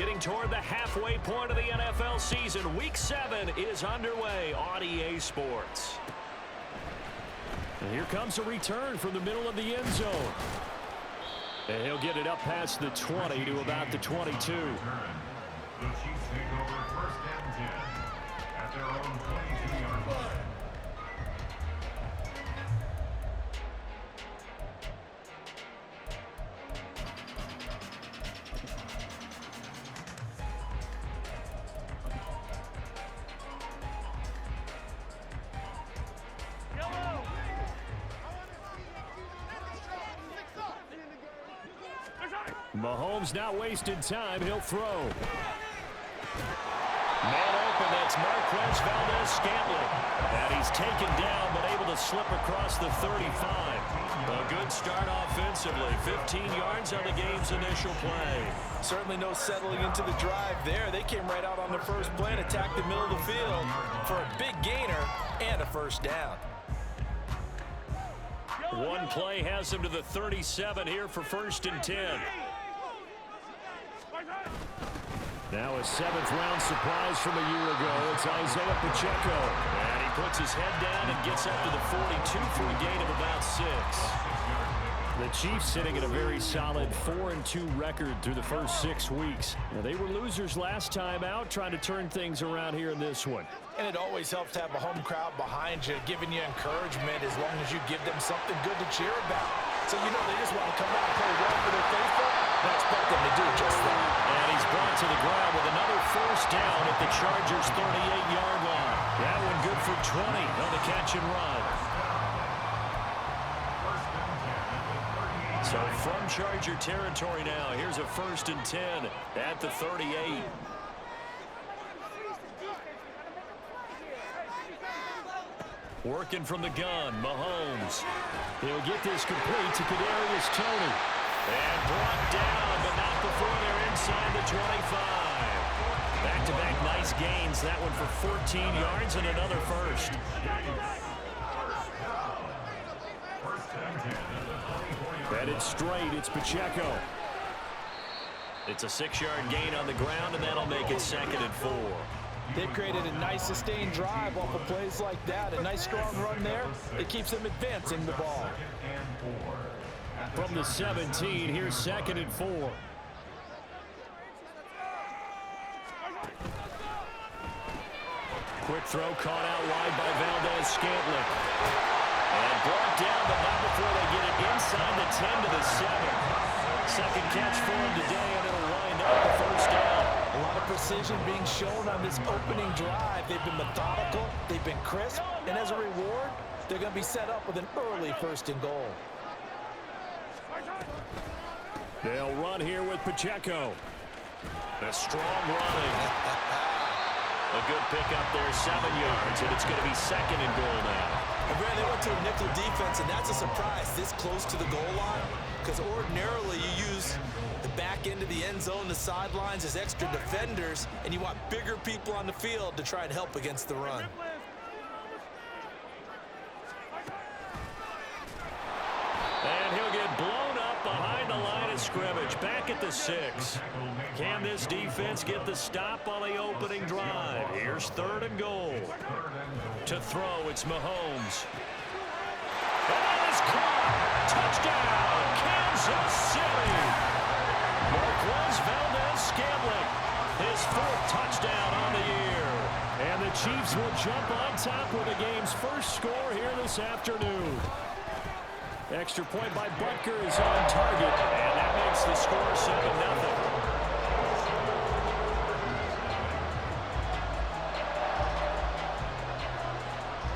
Getting toward the halfway point of the NFL season. Week 7 is underway on EA Sports. And here comes a return from the middle of the end zone. And he'll get it up past the 20 to about the 22. The Chiefs take over first and 10 at their own 22-yard line. Mahomes not wasting time. He'll throw. Man open. That's Marquez Valdez-Scantling. And he's taken down, but able to slip across the 35. A good start offensively. 15 yards on the game's initial play. Certainly no settling into the drive there. They came right out on the first play and attacked the middle of the field for a big gainer and a first down. One play has him to the 37 here for first and 10. Now a 7th-round surprise from a year ago. It's Isaiah Pacheco. And he puts his head down and gets up to the 42 for a gain of about 6. The Chiefs sitting at a very solid 4-2 record through the first 6 weeks. Now, they were losers last time out, trying to turn things around here in this one. And it always helps to have a home crowd behind you, giving you encouragement as long as you give them something good to cheer about. So, you know, they just want to come out and play well for their faithful. I expect them to do just that. And he's brought to the ground with another first down at the Chargers' 38-yard line. That one good for 20 on the catch and run. So from Charger territory now, here's a first and 10 at the 38. Working from the gun, Mahomes. He'll get this complete to Kadarius Toney. And brought down, but not before they're inside the 25. Back-to-back nice gains. That one for 14 yards and another first. Headed straight, it's Pacheco. It's a 6-yard gain on the ground, and that'll make it 2nd and 4. They've created a nice sustained drive off of plays like that. A nice strong run there. It keeps them advancing the ball. From the 17, here's 2nd and 4. Quick throw caught out wide by Valdez-Scantling. And brought down, but not before they get it inside the 10 to the 7. Second catch for him today, and it'll wind up the first down. A lot of precision being shown on this opening drive. They've been methodical, they've been crisp, and as a reward, they're going to be set up with an early 1st and goal. They'll run here with Pacheco. A strong running. A good pickup there, 7 yards, and it's going to be 2nd and goal now. And Brad, they went to a nickel defense, and that's a surprise this close to the goal line, because ordinarily you use the back end of the end zone, the sidelines as extra defenders, and you want bigger people on the field to try and help against the run. And he'll get blown up behind the line of scrimmage, back at the 6. Can this defense get the stop on the opening drive? Here's 3rd and goal. To throw, it's Mahomes. And that is caught. Touchdown, Kansas City. Marquez Valdez-Scantling, his 4th touchdown on the year. And the Chiefs will jump on top with the game's first score here this afternoon. Extra point by Butker is on target, and that makes the score 7-0.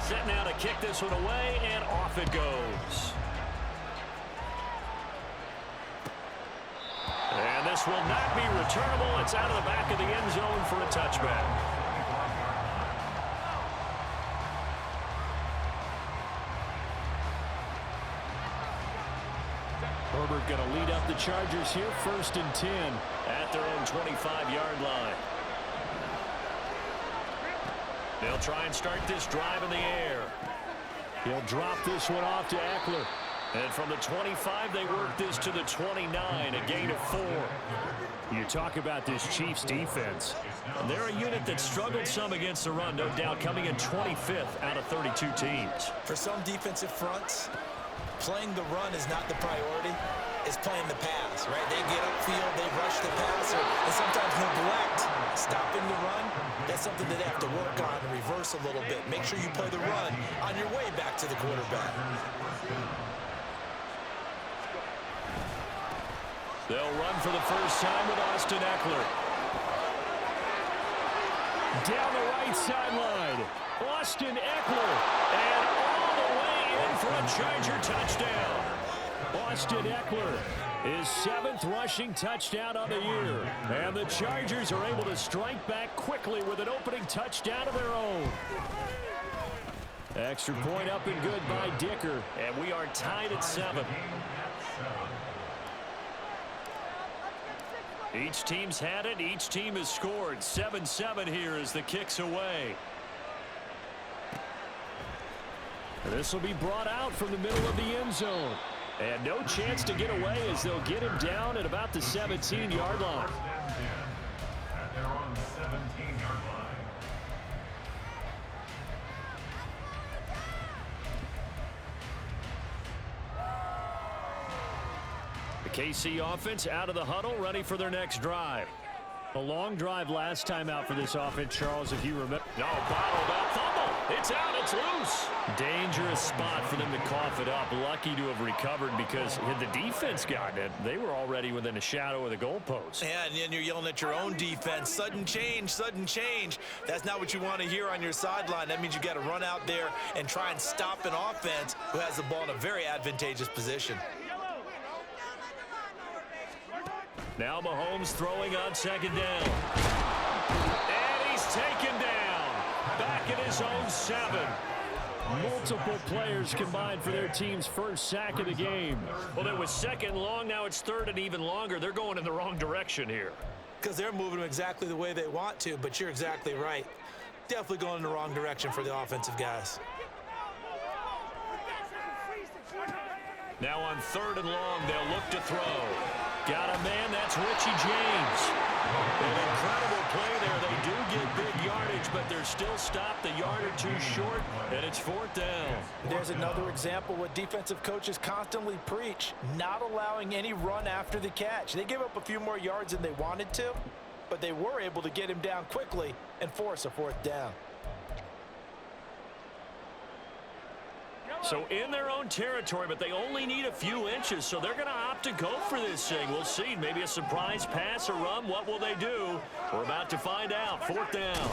Set now to kick this one away, and off it goes. And this will not be returnable. It's out of the back of the end zone for a touchback. Herbert going to lead up the Chargers here, 1st and 10 at their own 25-yard line. They'll try and start this drive in the air. He'll drop this one off to Eckler. And from the 25, they work this to the 29, a gain of 4. You talk about this Chiefs defense. They're a unit that struggled some against the run, no doubt, coming in 25th out of 32 teams. For some defensive fronts, playing the run is not the priority. It's playing the pass, right? They get upfield, they rush the passer, and sometimes neglect stopping the run. That's something that they have to work on and reverse a little bit. Make sure you play the run on your way back to the quarterback. They'll run for the first time with Austin Eckler. Down the right sideline, Austin Eckler, and all the way in for a Charger touchdown. Austin Eckler, his 7th rushing touchdown of the year. And the Chargers are able to strike back quickly with an opening touchdown of their own. Extra point up and good by Dicker, and we are tied at 7. Each team's had it. Each team has scored. 7-7 here as the kick's away. This will be brought out from the middle of the end zone. And no chance to get away as they'll get him down at about the 17-yard line. At their own 17-yard line. The KC offense out of the huddle, ready for their next drive. A long drive last time out for this offense, Charles, if you remember. No, bottled up, fumble. It's out, it's loose. Dangerous spot for them to cough it up. Lucky to have recovered because had the defense gotten it, they were already within a shadow of the goalpost. Yeah, and then you're yelling at your own defense. Sudden change, sudden change. That's not what you want to hear on your sideline. That means you got to run out there and try and stop an offense who has the ball in a very advantageous position. Now Mahomes throwing on second down. And he's taken down. Back at his own 7. Multiple players combined for their team's first sack of the game. Well, it was second long. Now it's third and even longer. They're going in the wrong direction here. Because they're moving them exactly the way they want to, but you're exactly right. Definitely going in the wrong direction for the offensive guys. Now on third and long, they'll look to throw. Got a man, that's Richie James. An incredible play there. They do get big yardage, but they're still stopped a yard or two short, and it's 4th down. There's another example what defensive coaches constantly preach, not allowing any run after the catch. They give up a few more yards than they wanted to, but they were able to get him down quickly and force a 4th down. So in their own territory, but they only need a few inches, so they're going to opt to go for this thing. We'll see. Maybe a surprise pass or run. What will they do? We're about to find out. 4th down.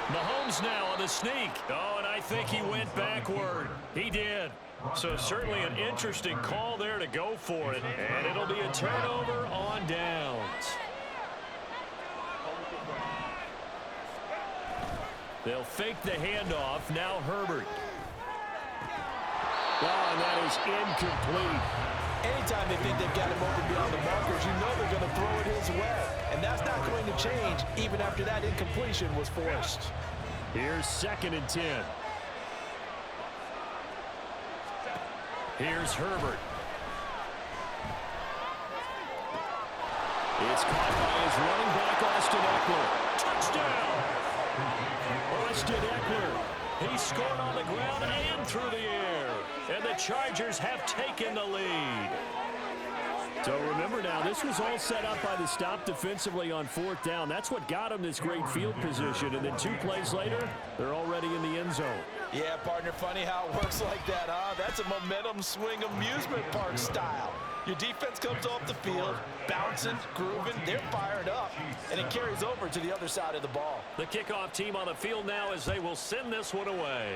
Mahomes now on the sneak. Oh, and I think he went backward. He did. So certainly an interesting call there to go for it. And it'll be a turnover on downs. They'll fake the handoff. Now Herbert. Oh, and that is incomplete. Anytime they think they've got him over beyond the markers, you know they're going to throw it his way. And that's not going to change even after that incompletion was forced. Here's 2nd and 10. Here's Herbert. It's caught by his running back, Austin Eckler. Touchdown! Austin Eckler. He scored on the ground and through the air. And the Chargers have taken the lead. So remember now, this was all set up by the stop defensively on 4th down. That's what got them this great field position. And then 2 plays later, they're already in the end zone. Yeah, partner, funny how it works like that, huh? That's a momentum swing amusement park style. Your defense comes off the field, bouncing, grooving, they're fired up, and it carries over to the other side of the ball. The kickoff team on the field now as they will send this one away.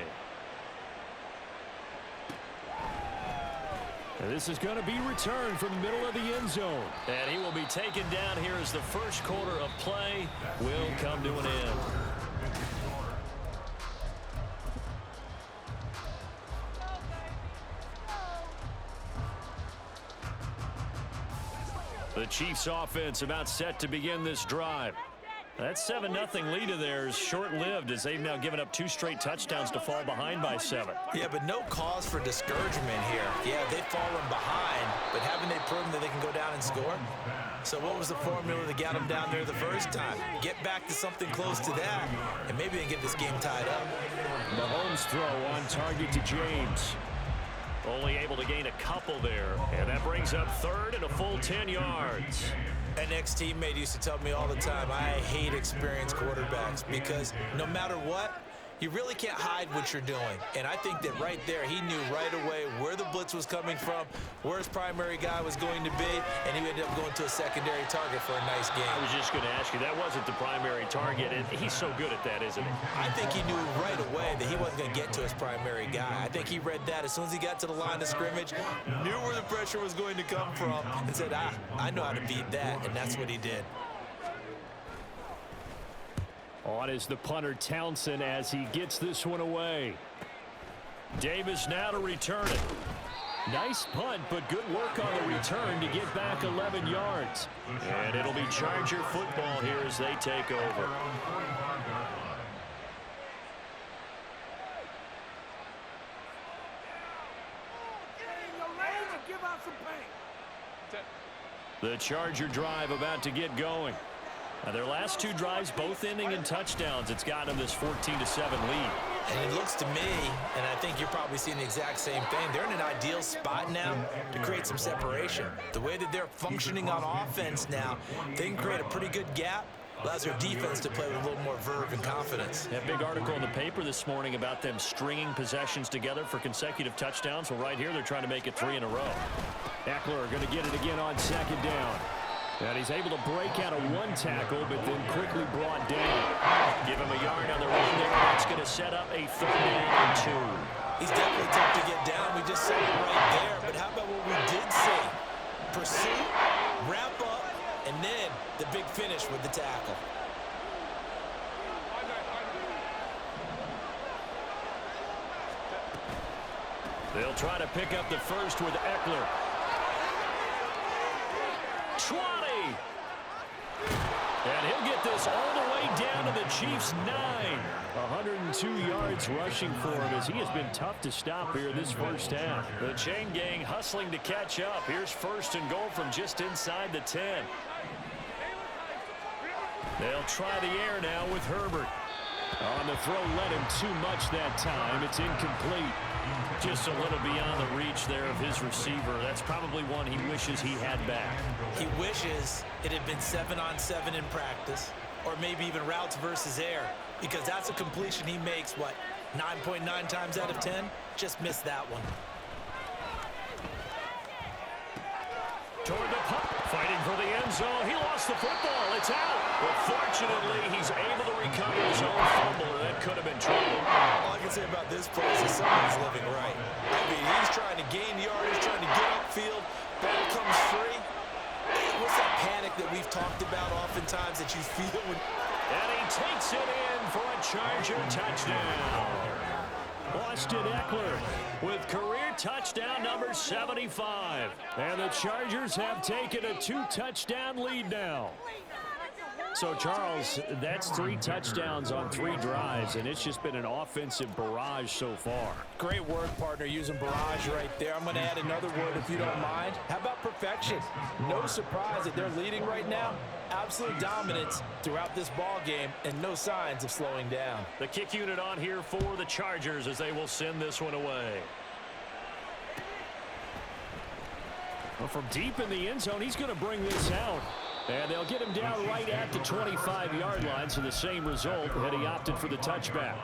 And this is going to be returned from the middle of the end zone. And he will be taken down here as the first quarter of play will come to an end. The Chiefs offense about set to begin this drive. That 7-0 lead of theirs short-lived as they've now given up 2 straight touchdowns to fall behind by 7. Yeah, but no cause for discouragement here. Yeah, they've fallen behind, but haven't they proven that they can go down and score? So what was the formula that got them down there the first time? Get back to something close to that, and maybe they can get this game tied up. Mahomes' throw on target to James. Only able to gain a couple there, and that brings up third and a full 10 yards. An ex-teammate used to tell me all the time, I hate experienced quarterbacks because no matter what, you really can't hide what you're doing. And I think that right there, he knew right away where the blitz was coming from, where his primary guy was going to be, and he ended up going to a secondary target for a nice game. I was just going to ask you, that wasn't the primary target, and he's so good at that, isn't he? I think he knew right away that he wasn't going to get to his primary guy. I think he read that as soon as he got to the line of scrimmage, knew where the pressure was going to come from, and said, I know how to beat that, and that's what he did. On is the punter Townsend as he gets this one away. Davis now to return it. Nice punt, but good work on the return to get back 11 yards. And it'll be Charger football here as they take over. The Charger drive about to get going. Now their last 2 drives, both ending in touchdowns. It's gotten them this 14-7 lead. And it looks to me, and I think you're probably seeing the exact same thing, they're in an ideal spot now to create some separation. The way that they're functioning on offense now, they can create a pretty good gap. Allows their defense to play with a little more verve and confidence. That big article in the paper this morning about them stringing possessions together for consecutive touchdowns. Well, right here, they're trying to make it 3 in a row. Eckler going to get it again on 2nd down. And he's able to break out of 1 tackle, but then quickly brought down. Give him a yard on the run there. That's going to set up a 3rd down and 2. He's definitely tough to get down. We just saw it right there. But how about what we did see? Pursuit, wrap up, and then the big finish with the tackle. They'll try to pick up the first with Eckler. 20. And he'll get this all the way down to the Chiefs' 9. 102 yards rushing for him as he has been tough to stop here this first half. The chain gang hustling to catch up. Here's 1st and goal from just inside the 10. They'll try the air now with Herbert. On the throw, led him too much that time. It's incomplete. Just a little beyond the reach there of his receiver. That's probably one he wishes he had back. He wishes it had been 7-on-7 in practice, or maybe even routes versus air, because that's a completion he makes, what, 9.9 times out of 10? Just missed that one. Toward the puck, fighting for the end zone. He lost the football. It's out. But fortunately, he's able to recover his own fumble, and that could have been trouble. All I can say about this play is that someone's living right. I mean, he's trying to gain yardage, trying to get upfield. Ball comes free. What's that panic that we've talked about oftentimes that you feel when... And he takes it in for a Charger touchdown. Austin Eckler with career touchdown number 75. And the Chargers have taken a 2-touchdown lead now. So, Charles, that's 3 touchdowns on 3 drives, and it's just been an offensive barrage so far. Great work, partner, using barrage right there. I'm going to add another word if you don't mind. How about perfection? No surprise that they're leading right now. Absolute dominance throughout this ball game and no signs of slowing down. The kick unit on here for the Chargers as they will send this one away. Well, from deep in the end zone, he's going to bring this out. And they'll get him down right at the 25-yard line, so the same result had he opted for the touchback.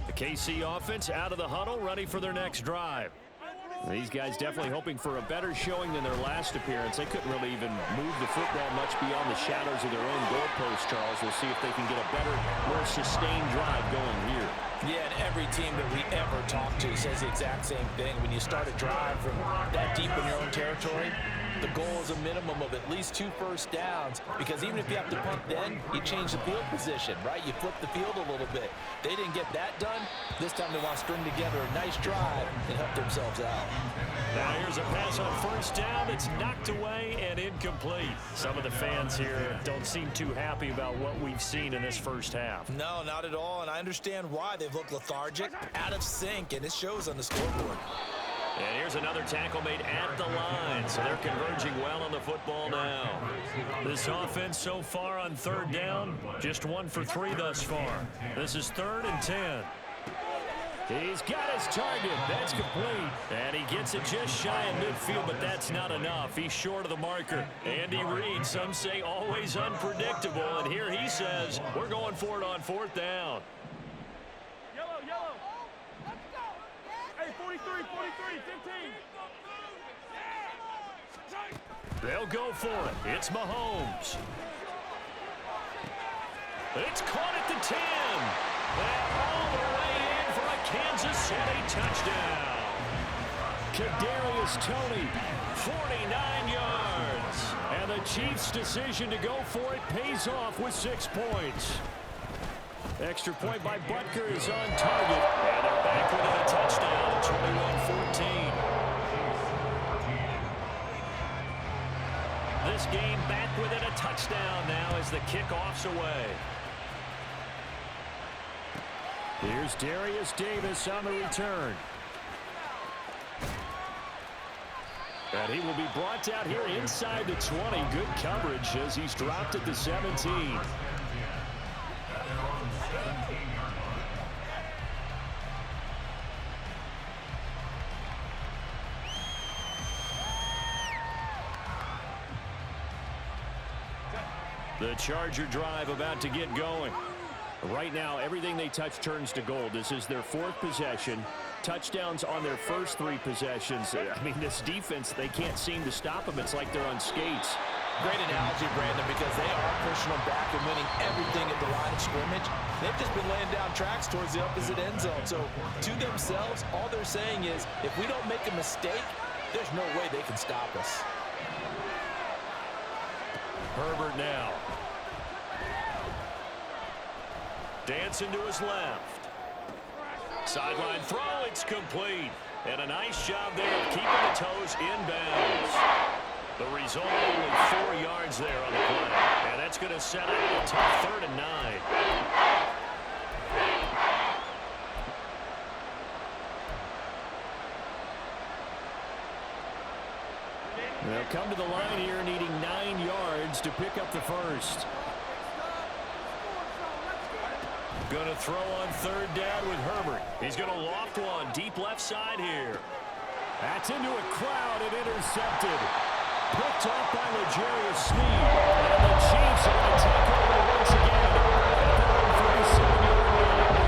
The KC offense out of the huddle, ready for their next drive. These guys definitely hoping for a better showing than their last appearance. They couldn't really even move the football much beyond the shadows of their own goalpost, Charles. We'll see if they can get a better, more sustained drive going here. Yeah, and every team that we ever talk to says the exact same thing. When you start a drive from that deep in your own territory, the goal is a minimum of at least 2 first downs, because even if you have to punt then, you change the field position, right? You flip the field a little bit. They didn't get that done. This time they want to string together a nice drive and help themselves out. Now here's a pass on first down. It's knocked away and incomplete. Some of the fans here don't seem too happy about what we've seen in this first half. No, not at all, and I understand why. They've looked lethargic, out of sync, and it shows on the scoreboard. And here's another tackle made at the line, so they're converging well on the football now. This offense so far on third down, just 1 for 3 thus far. This is 3rd and 10. He's got his target. That's complete. And he gets it just shy of midfield, but that's not enough. He's short of the marker. Andy Reid, some say always unpredictable, and here he says, we're going for it on 4th down. Yellow. Hey, 43, 15. They'll go for it. It's Mahomes. It's caught at the 10. And all the way in for a Kansas City touchdown. Kadarius Toney, 49 yards. And the Chiefs' decision to go for it pays off with 6 points. Extra point by Butker is on target. And they're back with a touchdown, 21-14. This game back within a touchdown now as the kickoff's away. Here's Darius Davis on the return. And he will be brought down here inside the 20. Good coverage as he's dropped at the 17. The Charger drive about to get going. Right now, everything they touch turns to gold. This is their 4th possession. Touchdowns on their first 3 possessions. I mean, this defense, they can't seem to stop them. It's like they're on skates. Great analogy, Brandon, because they are pushing them back and winning everything at the line of scrimmage. They've just been laying down tracks towards the opposite end zone. So, to themselves, all they're saying is, if we don't make a mistake, there's no way they can stop us. Herbert now. Dancing to his left. Sideline throw, it's complete. And a nice job there of keeping the toes inbounds. The result, only 4 yards there on the play. And that's going to set up a tough 3rd and 9. They'll come to the line here needing 9 yards to pick up the first. Going to throw on 3rd down with Herbert. He's going to loft one deep left side here. That's into a crowd and intercepted. Picked off by L'Jarius Sneed. And the Chiefs are going to take over once again at their own 47-yard line.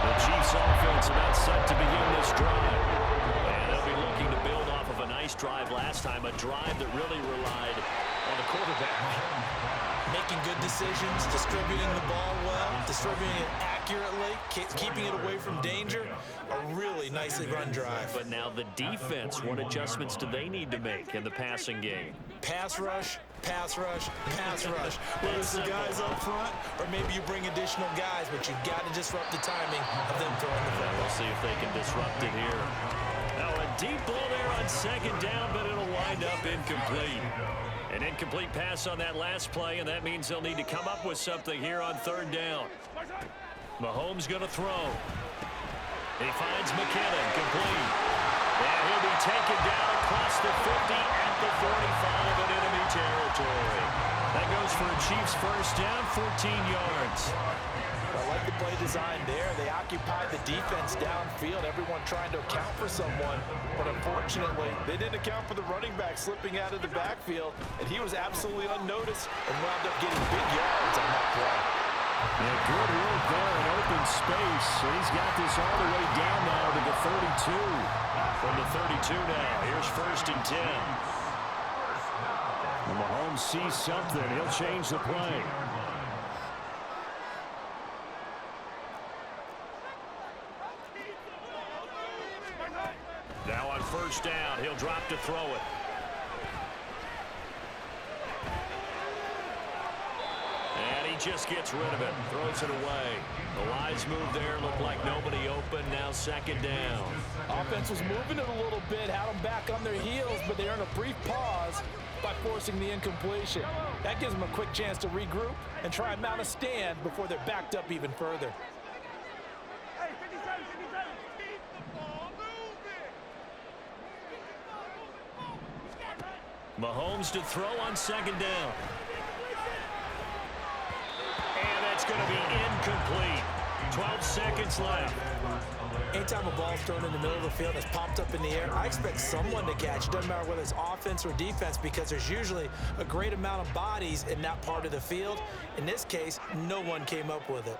The Chiefs offense about set to begin this drive. And they'll be looking to build off of a nice drive last time, a drive that really relied on the quarterback. Making good decisions, distributing the ball well, distributing it accurately, keeping it away from danger. A really nicely run drive. But now the defense, what adjustments do they need to make in the passing game? Pass rush, pass rush, pass rush. Whether it's the guys up front, or maybe you bring additional guys, but you've got to disrupt the timing of them throwing the football. We'll see if they can disrupt it here. Now a deep ball there on 2nd down, but it'll wind up incomplete. An incomplete pass on that last play, and that means they'll need to come up with something here on 3rd down. Mahomes going to throw. He finds McKinnon, complete. And he'll be taken down across the 50 at the 45 in enemy territory. That goes for a Chiefs first down, 14 yards. I like the play design there. They occupied the defense downfield, everyone trying to account for someone. But unfortunately, they didn't account for the running back slipping out of the backfield, and he was absolutely unnoticed and wound up getting big yards on that play. Yeah, good work there in open space. He's got this all the way down now to the 32. From the 32 now, here's 1st and 10. When Mahomes sees something, he'll change the play. Now on 1st first down. He'll drop to throw it. And he just gets rid of it. Throws it away. The lines move there. Looked like nobody open. Now second down. Offense was moving it a little bit, had them back on their heels, but they earned a brief pause by forcing the incompletion. That gives them a quick chance to regroup and try and mount a stand before they're backed up even further. Hey, 57, 57. Keep the ball moving. Mahomes to throw on second down. And that's going to be incomplete. 12 seconds left. Anytime a ball's thrown in the middle of the field that's popped up in the air, I expect someone to catch. It doesn't matter whether it's offense or defense, because there's usually a great amount of bodies in that part of the field. In this case, no one came up with it.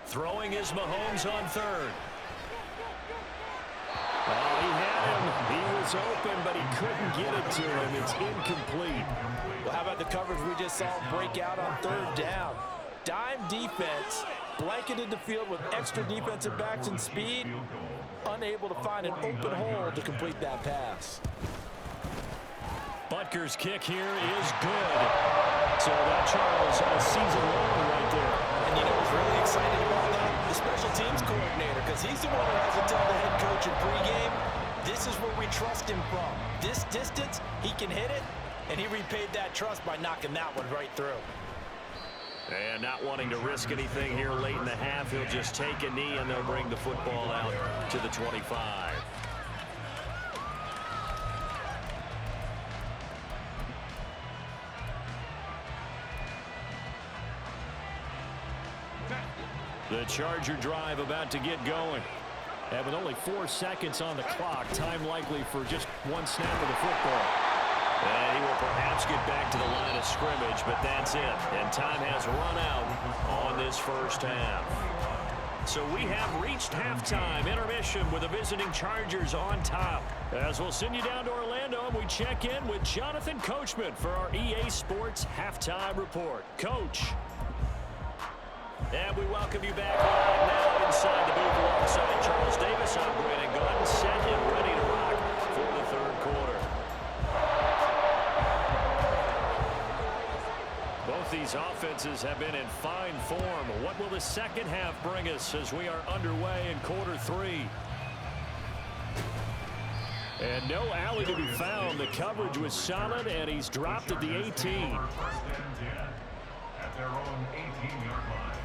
Throwing is Mahomes on third. Oh, he had him. He was open, but he couldn't get it to him. It's incomplete. Well, how about the coverage we just saw break out on third down? Dime defense, blanketed the field with extra defensive backs and speed, unable to find an open hole to complete that pass. Butker's kick here is good. So that Charles a season long right there. And you know what's really exciting about that? The special teams coordinator, because he's the one who has to tell the head coach in pregame, this is where we trust him from. This distance, he can hit it, and he repaid that trust by knocking that one right through. And not wanting to risk anything here late in the half, he'll just take a knee, and they'll bring the football out to the 25. The Charger drive about to get going. And with only 4 seconds on the clock, time likely for just one snap of the football. And he will perhaps get back to the line of scrimmage, but that's it. And time has run out on this first half. So we have reached halftime. Intermission with the visiting Chargers on top. As we'll send you down to Orlando, and we check in with Jonathan Coachman for our EA Sports Halftime Report. Coach. And we welcome you back live now inside the booth alongside Charles Davis. I'm Brandon Gordon, set and ready to rock for the third quarter. Both these offenses have been in fine form. What will the second half bring us as we are underway in quarter three? And no alley to be found. The coverage was solid, and he's dropped at the 18. First and 10 at their own 18-yard line.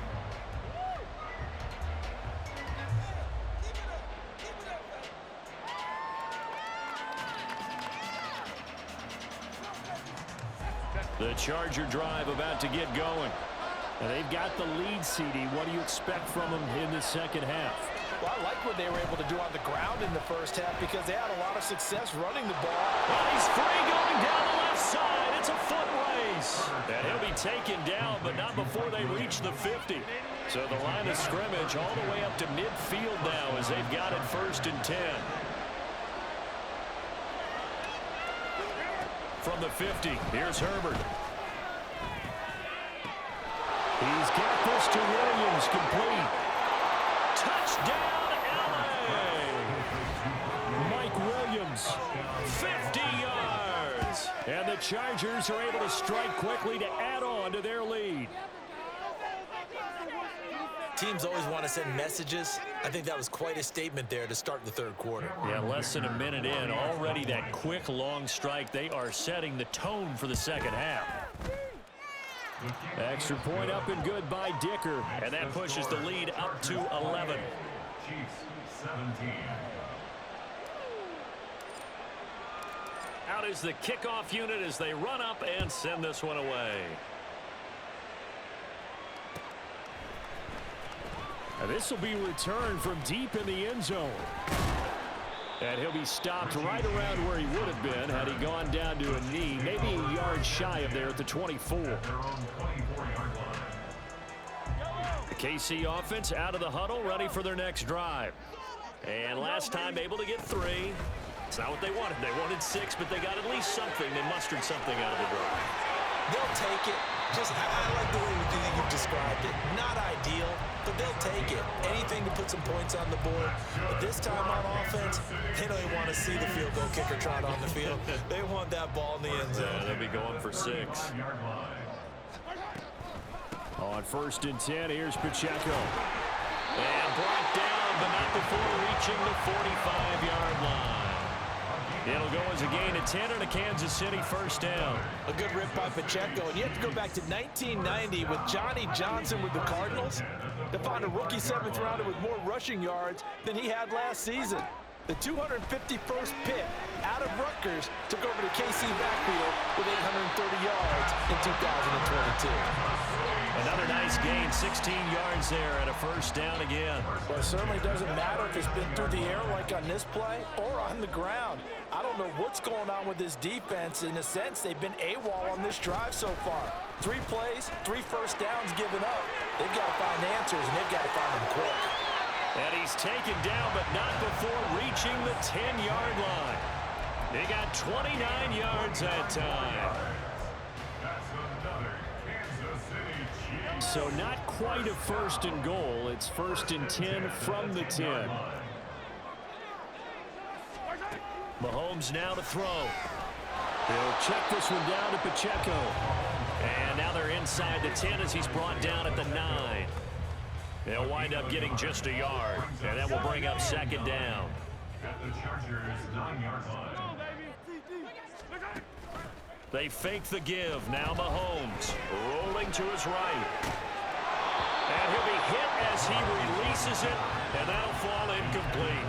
The Charger drive about to get going. And they've got the lead, CD. What do you expect from them in the second half? Well, I like what they were able to do on the ground in the first half because they had a lot of success running the ball. And he's free going down the left side. It's a foot race. And he'll be taken down, but not before they reach the 50. So the line of scrimmage all the way up to midfield now as they've got it 1st and 10. From the 50, here's Herbert. He's got this to Williams, complete. Touchdown, LA! Mike Williams, 50 yards. And the Chargers are able to strike quickly to add on to their lead. Teams always want to send messages. I think that was quite a statement there to start the third quarter. Yeah, less than a minute in. Already that quick, long strike. They are setting the tone for the second half. Extra point up and good by Dicker. And that pushes the lead up to 11. Chiefs 17. Out is the kickoff unit as they run up and send this one away. And this will be returned from deep in the end zone. And he'll be stopped right around where he would have been had he gone down to a knee, maybe a yard shy of there at the 24. Their own 24-yard line. The KC offense out of the huddle, ready for their next drive. And last time able to get 3. It's not what they wanted. They wanted 6, but they got at least something. They mustered something out of the drive. They'll take it. I like the way you've described it. Not ideal, but they'll take it. Anything to put some points on the board. But this time on offense, they don't even want to see the field goal kicker trot on the field. They want that ball in the end zone. They'll be going for 6. On 1st and 10, here's Pacheco. And brought down, but not before reaching the 45-yard line. It'll go as a gain of 10 and a Kansas City 1st down. A good rip by Pacheco. And you have to go back to 1990 with Johnny Johnson with the Cardinals to find a rookie 7th rounder with more rushing yards than he had last season. The 251st pick out of Rutgers took over the KC backfield with 830 yards in 2022. Another nice gain, 16 yards there and a 1st down again. Well, it certainly doesn't matter if it's been through the air like on this play or on the ground. I don't know what's going on with this defense. In a sense, they've been AWOL on this drive so far. 3 plays, 3 1st downs given up. They've got to find answers, and they've got to find them quick. And he's taken down, but not before reaching the 10-yard line. They got 29 yards that time. So not quite a 1st and goal. It's 1st and 10 from the 10. Mahomes now to throw. He'll check this one down to Pacheco. And now they're inside the 10 as he's brought down at the 9. They'll wind up getting just a yard. And that will bring up 2nd down. At the Chargers' 9-yard line. They fake the give. Now Mahomes rolling to his right. And he'll be hit as he releases it, and that'll fall incomplete.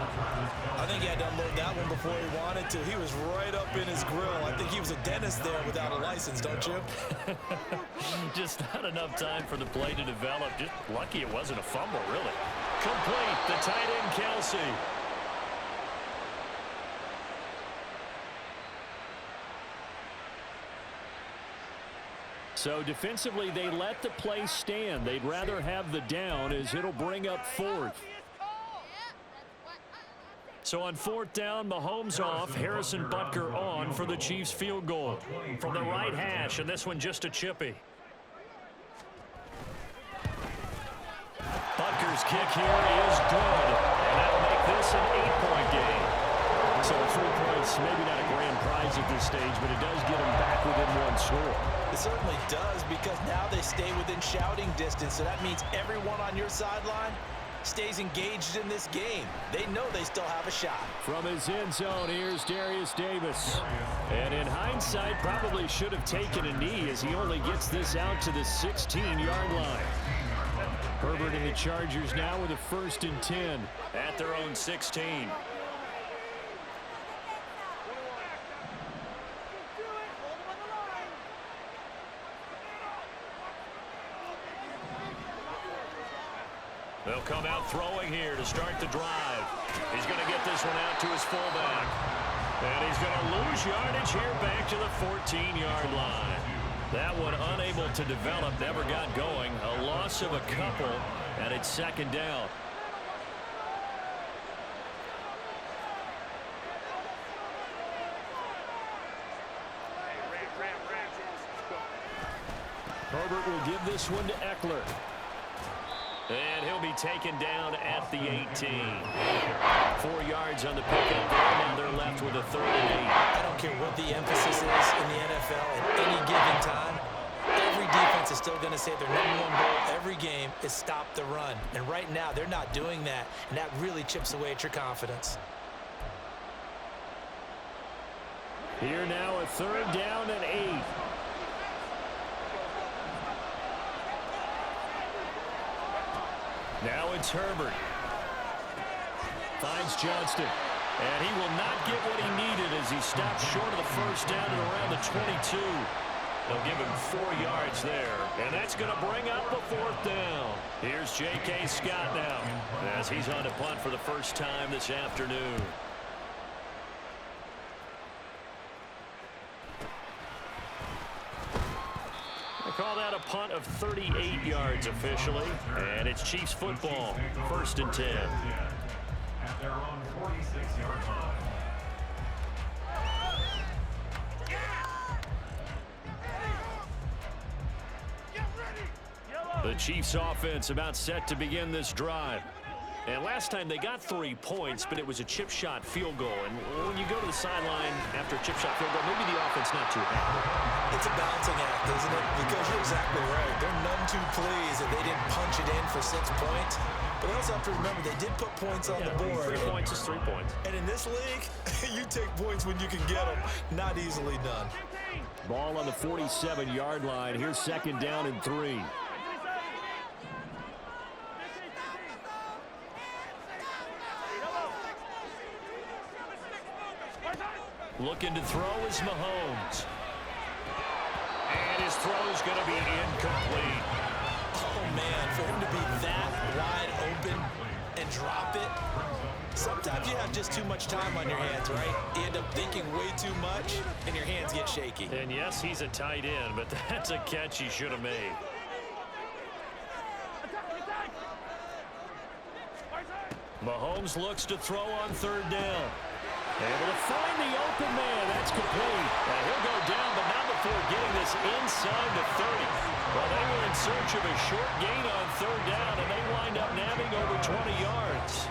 I think he had to unload that one before he wanted to. He was right up in his grill. I think he was a dentist there without a license, don't you? Just not enough time for the play to develop. Just lucky it wasn't a fumble, really. Complete, the tight end Kelsey. So defensively, they let the play stand. They'd rather have the down as it'll bring up 4th. So on 4th down, Mahomes off, Harrison Butker on for the Chiefs field goal. From the right hash, and this one just a chippy. Butker's kick here is good, and that'll make this an 8-point game. So 3 points, maybe not a grand prize at this stage, but it does get them back within 1 score. It certainly does, because now they stay within shouting distance, so that means everyone on your sideline stays engaged in this game. They know they still have a shot. From his end zone, here's Darius Davis. And in hindsight, probably should have taken a knee as he only gets this out to the 16-yard line. Herbert and the Chargers now with a 1st and 10 at their own 16. They'll come out throwing here to start the drive. He's going to get this one out to his fullback. And he's going to lose yardage here back to the 14-yard line. That one unable to develop, never got going. A loss of a couple, and it's 2nd down. Herbert will give this one to Eckler. And he'll be taken down at the 18. 4 yards on the pickup there. Now they're left with a 3rd and 8. I don't care what the emphasis is in the NFL at any given time. Every defense is still going to say their #1 goal every game is stop the run. And right now, they're not doing that. And that really chips away at your confidence. Here now a 3rd down and 8. Now it's Herbert. Finds Johnston. And he will not get what he needed as he stops short of the 1st down at around the 22. They'll give him 4 yards there. And that's going to bring up the 4th down. Here's J.K. Scott now as he's on to punt for the first time this afternoon. Call that a punt of 38 yards officially, and it's Chiefs football, 1st and 10. At their own 46-yard line. The Chiefs offense about set to begin this drive. And last time they got 3 points, but it was a chip shot field goal. And when you go to the sideline after a chip shot field goal, maybe the offense not too happy. It's a balancing act, isn't it? Because you're exactly right. They're none too pleased that they didn't punch it in for 6 points. But they also have to remember they did put points on the board. 3 points is 3 points. And in this league, you take points when you can get them. Not easily done. Ball on the 47-yard line. Here's 2nd down and 3. Looking to throw is Mahomes. And his throw's going to be incomplete. Oh, man, for him to be that wide open and drop it. Sometimes you have just too much time on your hands, right? You end up thinking way too much, and your hands get shaky. And yes, he's a tight end, but that's a catch he should have made. Mahomes looks to throw on 3rd down. Able to find the open man. That's complete. And he'll go down, but not before getting this inside the 30. Well, they were in search of a short gain on 3rd down, and they wind up nabbing over 20 yards.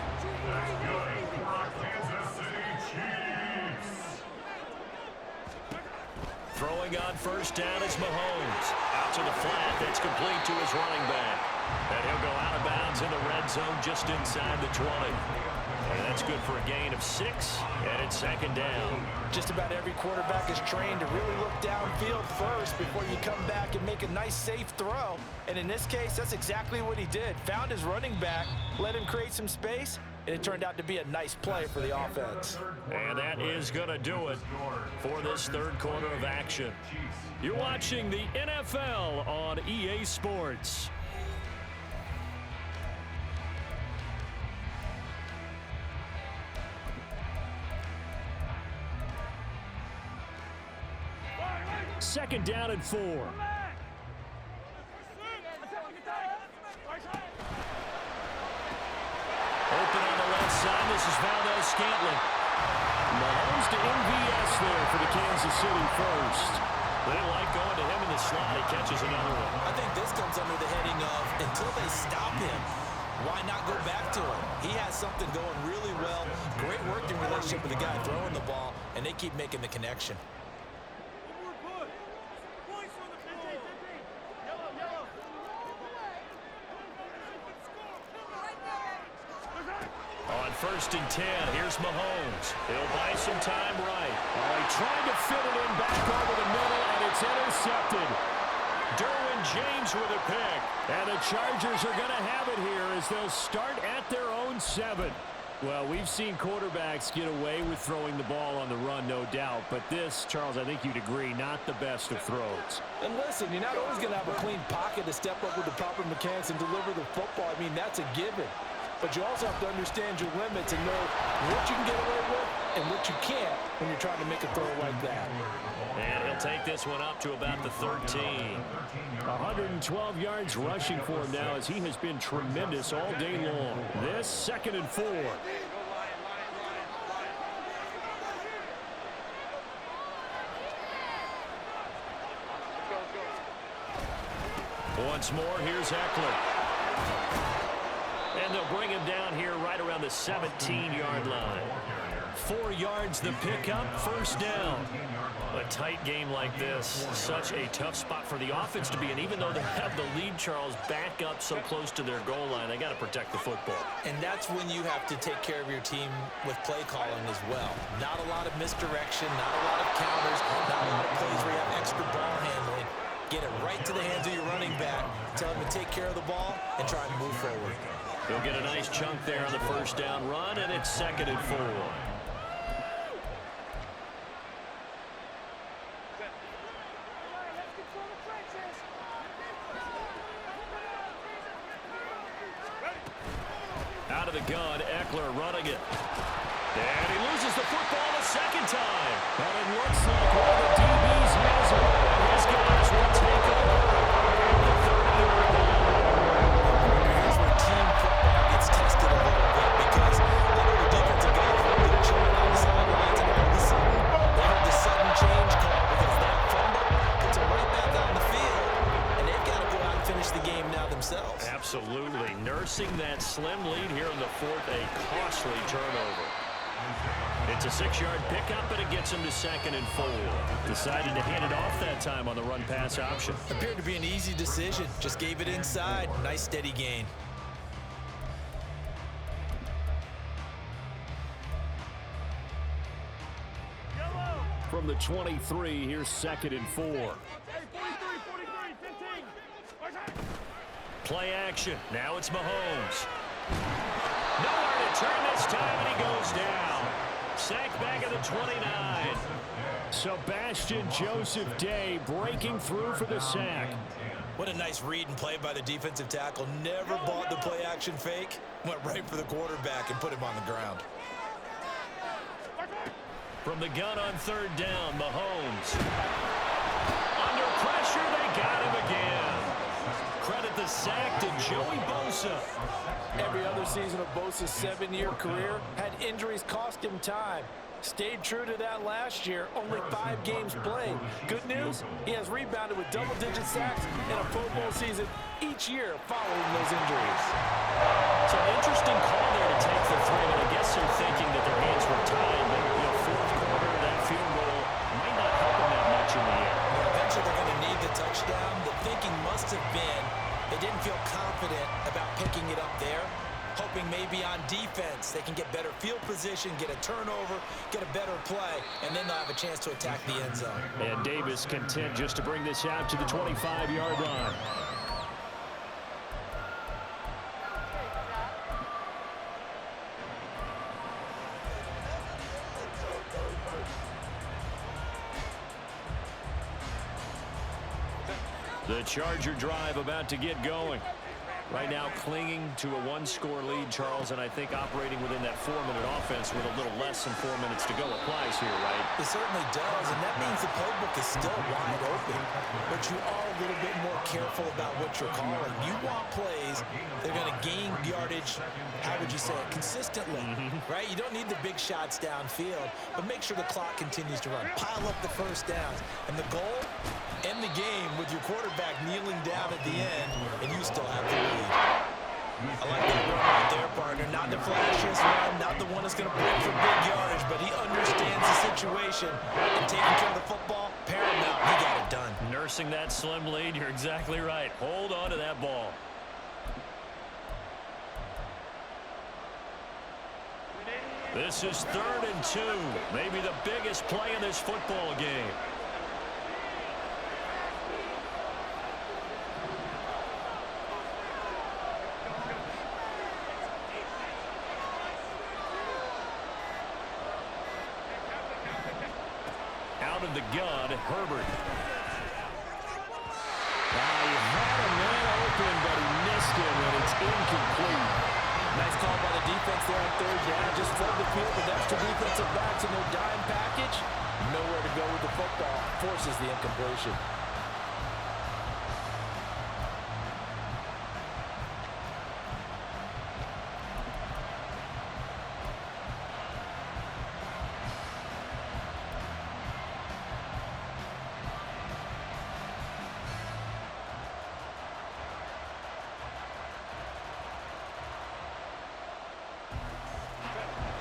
Throwing on 1st down is Mahomes. Out to the flat. That's complete to his running back. And he'll go out of bounds in the red zone just inside the 20. And that's good for a gain of 6, and it's 2nd down. Just about every quarterback is trained to really look downfield first before you come back and make a nice, safe throw. And in this case, that's exactly what he did. Found his running back, let him create some space, and it turned out to be a nice play for the offense. And that is going to do it for this 3rd quarter of action. You're watching the NFL on EA Sports. Second down and 4. Open on the left side. This is Valdez-Scantling. Mahomes to MVS there for the Kansas City first. They like going to him in the slot. He catches another one. I think this comes under the heading of until they stop him, why not go back to him? He has something going really well. Great working relationship with the guy throwing the ball, and they keep making the connection. On 1st and 10, here's Mahomes. He'll buy some time right. He tried to fit it in back over the middle, and it's intercepted. Derwin James with a pick. And the Chargers are going to have it here as they'll start at their own 7. Well, we've seen quarterbacks get away with throwing the ball on the run, no doubt. But this, Charles, I think you'd agree, not the best of throws. And listen, you're not always going to have a clean pocket to step up with the proper mechanics and deliver the football. I mean, that's a given. But you also have to understand your limits and know what you can get away with and what you can't when you're trying to make a throw like that. And he'll take this one up to about the 13. 112 yards rushing for him now as he has been tremendous all day long. This 2nd and 4. Once more, here's Eckler. And they'll bring him down here right around the 17-yard line. 4 yards the pickup, 1st down. A tight game like this, such a tough spot for the offense to be in. Even though they have the lead, Charles, back up so close to their goal line, they got to protect the football. And that's when you have to take care of your team with play calling as well. Not a lot of misdirection, not a lot of counters, not a lot of plays where you have extra ball handling. Get it right to the hands of your running back. Tell him to take care of the ball and try and move forward. They'll get a nice chunk there on the 1st down run, and it's 2nd and 4. Out of the gun, Eckler running it. And he loses the football a 2nd time. And it looks like one of the DBs has it. His guys will take over. The 30-yard line. Here's where team football gets tested a little bit because a lot of the defensive guys were a little chilling on the sidelines, and all of a sudden they heard the sudden change call because that fumble puts them right back on the field, and they've got to go out and finish the game now themselves. slim lead here in the fourth, a costly turnover. It's a 6-yard pickup, and it gets him to 2nd and 4. Decided to hand it off that time on the run-pass option. Appeared to be an easy decision. Just gave it inside. Nice steady gain. From the 23, here's 2nd and 4. Hey, 43, 15. Play action. Now it's Mahomes. Nowhere to turn this time, and he goes down. Sacked back at the 29. Sebastian Joseph Day breaking through for the sack. What a nice read and play by the defensive tackle. Never bought the play action fake. Went right for the quarterback and put him on the ground. From the gun on 3rd down, Mahomes. Under pressure, they got him again. Credit the sack to Joey Bosa. Every other season of Bosa's 7-year career had injuries cost him time. Stayed true to that last year, only 5 games played. Good news, he has rebounded with double-digit sacks in a Pro Bowl season each year following those injuries. It's an interesting call there to take the 3, and I guess they're thinking that their hands were tied, but fourth quarter, that field goal might not help them that much in the air. Eventually they're going to need the touchdown. The thinking must have been they didn't feel confident about picking it up there, hoping maybe on defense they can get better field position, get a turnover, get a better play, and then they'll have a chance to attack the end zone. And Davis content just to bring this out to the 25-yard line. The Charger drive about to get going. Right now clinging to a 1-score lead, Charles, and I think operating within that 4-minute offense with a little less than 4 minutes to go applies here, right? It certainly does, and that means the playbook is still wide open. But you are a little bit more careful about what you're calling. You want plays that are going to gain yardage, how would you say it, consistently, right? You don't need the big shots downfield, but make sure the clock continues to run. Pile up the first downs. And the goal, end the game with your quarterback kneeling down at the end, and you still have the lead. I like that run right there, partner. Not the flashiest run, not the one that's going to break for big yardage, but he understands the situation. And taking care of the football, paramount, he got it done. Nursing that slim lead, you're exactly right. Hold on to that ball. This is 3rd and 2. Maybe the biggest play in this football game. Out of the gun, Herbert. He had a man open, but he missed him, and it's incomplete. Nice call by the defense there on 3rd down. Just flood the field with extra defensive backs in their dime package. Nowhere to go with the football. Forces the incompletion.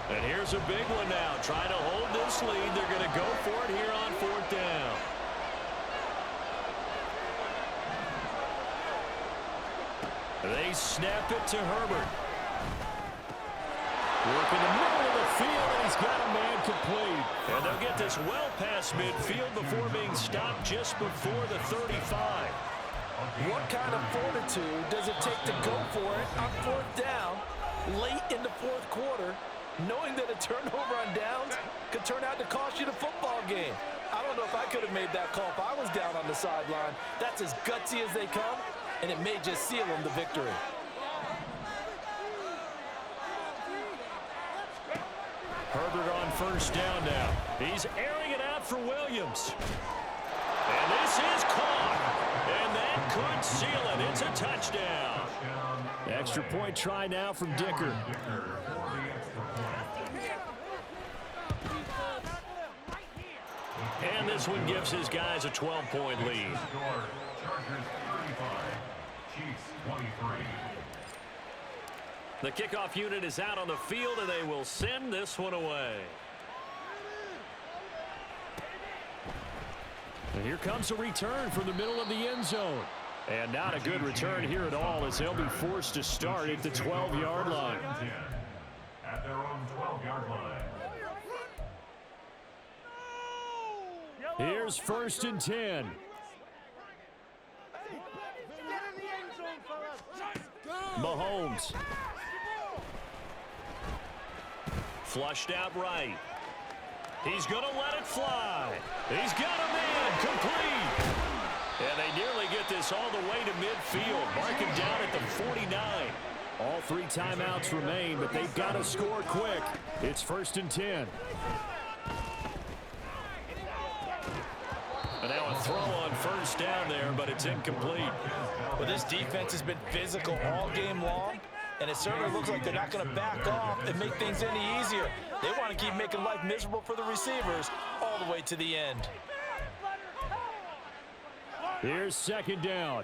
And here's a big one now. Trying to hold this lead. They're going to go for it here on 4th down. They snap it to Herbert. Work in the middle of the field, and he's got a man complete. And they'll get this well past midfield before being stopped just before the 35. What kind of fortitude does it take to go for it on 4th down late in the 4th quarter, knowing that a turnover on downs could turn out to cost you the football game? I don't know if I could have made that call if I was down on the sideline. That's as gutsy as they come, and it may just seal them the victory. Herbert on 1st down now. He's airing it out for Williams. And this is caught. And that could seal it. It's a touchdown. Extra point try now from Dicker. And this one gives his guys a 12-point lead. Chargers 35, Chiefs 23. The kickoff unit is out on the field, and they will send this one away. And here comes a return from the middle of the end zone. And not a good return here at all, as they'll be forced to start at the 12-yard line. At their own 12-yard line. Here's 1st and 10. Mahomes. Flushed out right. He's going to let it fly. He's got a man complete. And they nearly get this all the way to midfield. Marking down at the 49. All 3 timeouts remain, but they've got to score quick. It's 1st and 10. And now a throw on 1st down there, but it's incomplete. Well, this defense has been physical all game long, and it certainly looks like they're not going to back off and make things any easier. They want to keep making life miserable for the receivers all the way to the end. Here's 2nd down.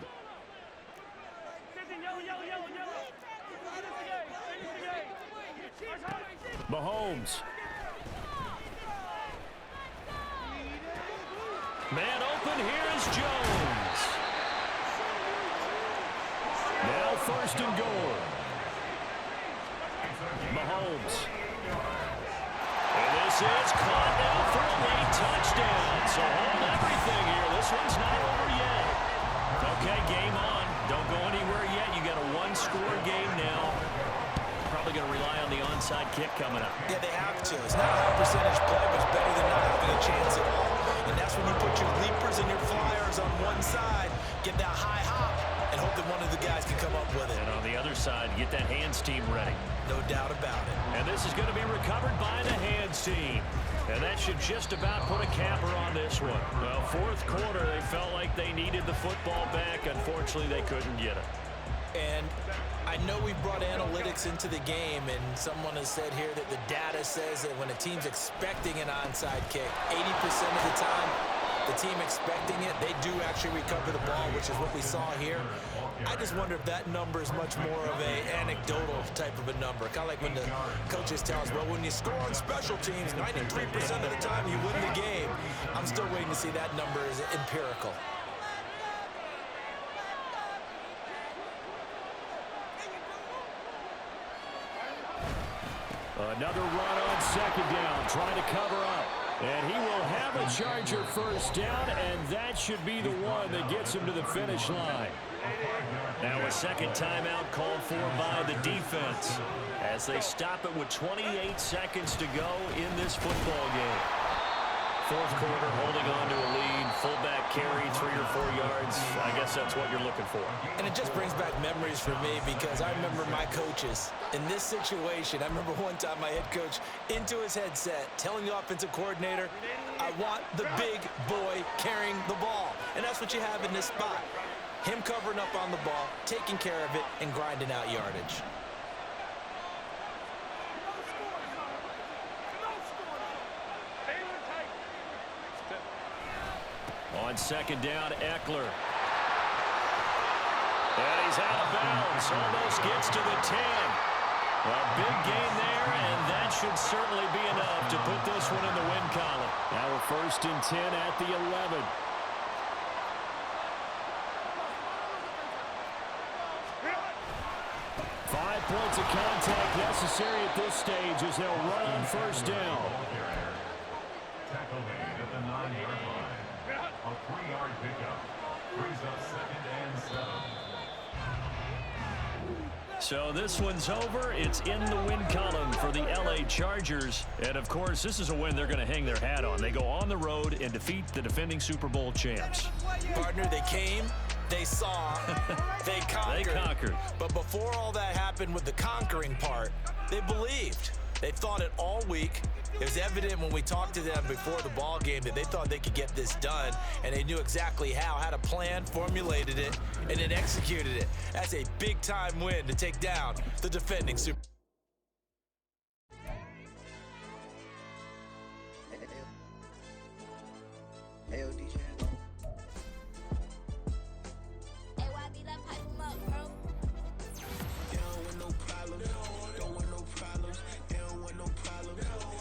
Mahomes. Man open, here is Jones. Now 1st and goal. Mahomes. And this is caught now for a late touchdown. So hold everything here. This one's not over yet. Okay, game on. Don't go anywhere yet. You got a 1-score game now. Probably going to rely on the onside kick coming up. Yeah, they have to. It's not a high percentage play, but it's better than not having a chance at all. And that's when you put your leapers and your flyers on one side, get that high hop, and hope that one of the guys can come up with it. And on the other side, get that hands team ready. No doubt about it. And this is going to be recovered by the hands team. And that should just about put a capper on this one. Well, 4th quarter, they felt like they needed the football back. Unfortunately, they couldn't get it. And I know we brought analytics into the game, and someone has said here that the data says that when a team's expecting an onside kick, 80% of the time, the team expecting it, they do actually recover the ball, which is what we saw here. I just wonder if that number is much more of an anecdotal type of a number. Kind of like when the coaches tell us, well, when you score on special teams, 93% of the time you win the game. I'm still waiting to see that number is empirical. Another run on 2nd down, trying to cover up. And he will have a Charger 1st down, and that should be the one that gets him to the finish line. Now a 2nd timeout called for by the defense as they stop it with 28 seconds to go in this football game. 4th quarter, holding on to a lead. Fullback carry, 3 or 4 yards. I guess that's what you're looking for. And it just brings back memories for me because I remember my coaches in this situation. I remember one time my head coach into his headset telling the offensive coordinator, I want the big boy carrying the ball. And that's what you have in this spot. Him covering up on the ball, taking care of it, and grinding out yardage. On 2nd down, Eckler. And he's out of bounds. Almost gets to the 10. A big gain there, and that should certainly be enough to put this one in the win column. Now we're 1st and 10 at the 11. Five points of contact necessary at this stage as they'll run on 1st down. Tackle made at the 9-yard line. A 3-yard pickup brings up 2nd and 7. So this one's over. It's in the win column for the LA Chargers. And, of course, this is a win they're going to hang their hat on. They go on the road and defeat the defending Super Bowl champs. Partner, they came, they saw, they conquered. They conquered. But before all that happened with the conquering part, they believed. They thought it all week. It was evident when we talked to them before the ball game that they thought they could get this done, and they knew exactly how, had a plan, formulated it, and then executed it. That's a big-time win to take down the defending Super Bowl.